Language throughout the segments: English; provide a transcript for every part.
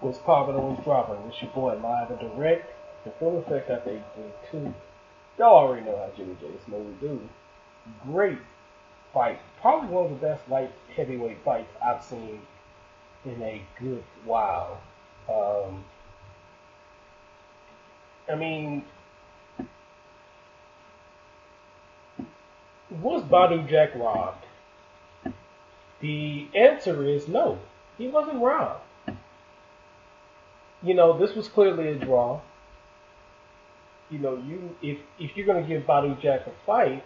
was popping and was dropping. It's your boy live and direct. The full effect I think too. Y'all already know how Jimmy J Smooth do. Great fight. Probably one of the best light heavyweight fights I've seen in a good while. Um, I mean, was Badou Jack robbed? The answer is no. He wasn't robbed. This was clearly a draw. If you're gonna give Badou Jack a fight,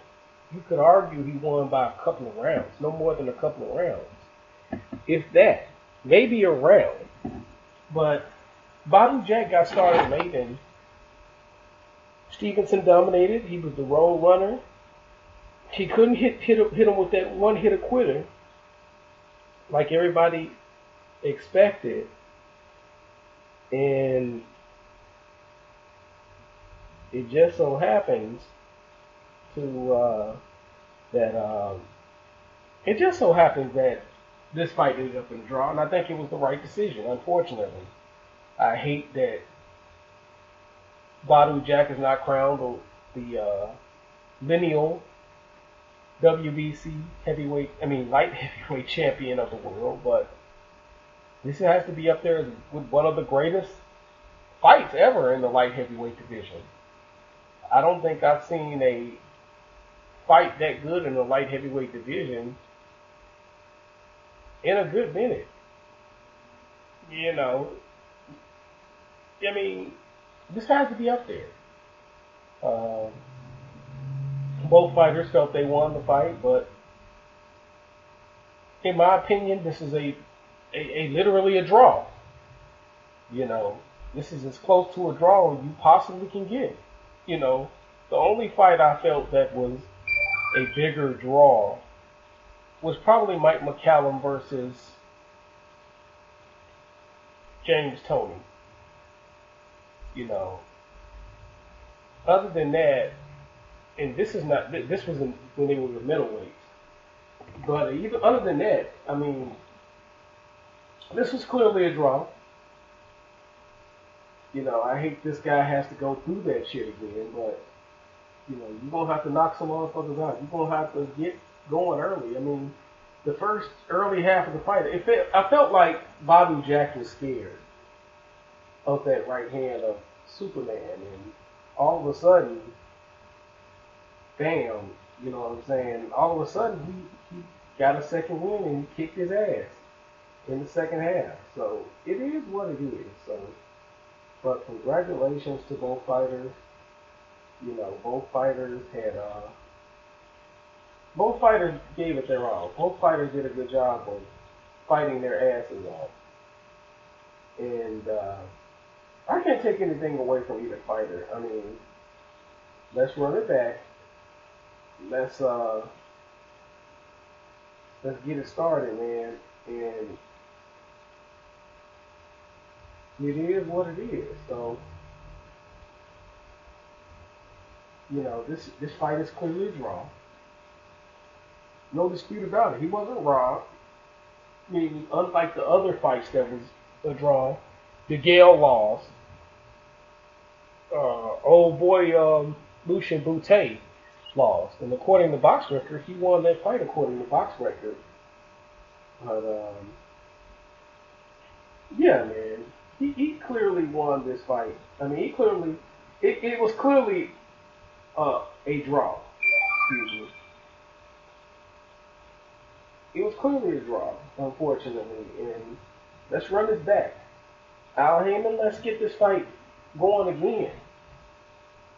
you could argue he won by a couple of rounds, no more than a couple of rounds, if that, maybe a round. But Badou Jack got started late, and Stevenson dominated. He was the road runner. He couldn't hit him with that one hitter quitter like everybody expected, and it just so happens that this fight ended up in a draw, and I think it was the right decision. Unfortunately, I hate that Badou Jack is not crowned the lineal WBC light heavyweight champion of the world, but this has to be up there with one of the greatest fights ever in the light heavyweight division. I don't think I've seen a fight that good in the light heavyweight division in a good minute. This has to be up there. Both fighters felt they won the fight, but in my opinion, this is a literally a draw. This is as close to a draw as you possibly can get. The only fight I felt that was a bigger draw was probably Mike McCallum versus James Toney. Other than that, and this was when they were the middleweights. But even other than that, this was clearly a draw. I hate this guy has to go through that shit again, but you're gonna have to knock some motherfuckers out. You're gonna have to get going early. The first early half of the fight, I felt like Badou Jack was scared of that right hand of Superman, and all of a sudden, bam, you know what I'm saying? All of a sudden, he got a second win and he kicked his ass in the second half. So it is what it is. But congratulations to both fighters. Both fighters gave it their all. Both fighters did a good job of fighting their asses off. And I can't take anything away from either fighter. Let's run it back. Let's get it started, man. And it is what it is. So, this fight is clearly a draw. No dispute about it. He wasn't robbed. Unlike the other fights that was a draw, DeGale lost. Old boy Lucian Boutte lost. And according to box record, he won that fight according to box record. But, yeah, man. He clearly won this fight. It was clearly a draw. Excuse me. It was clearly a draw, unfortunately. And let's run this back. Al Heyman, let's get this fight going again.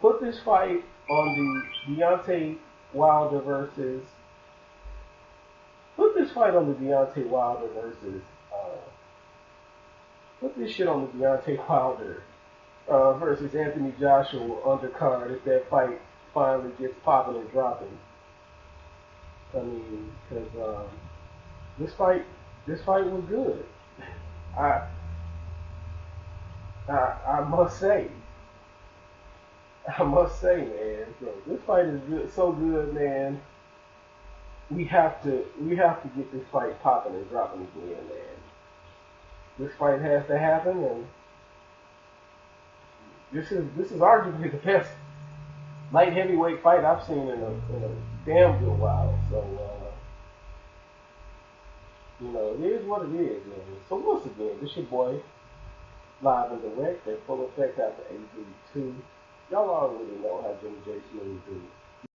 Put this fight on the Deontay Wilder versus. Put this shit on the Deontay Wilder versus Anthony Joshua undercard if that fight finally gets popping and dropping. Because this fight was good. I must say, man. So this fight is good, so good, man. We have to get this fight popping and dropping again, man. this fight has to happen, and this is arguably the best light heavyweight fight I've seen in a damn good while. So it is what it is, man. So once again, this your boy, live and direct, at full effect out the AV2. Y'all already know how Jimmy J Smooth do.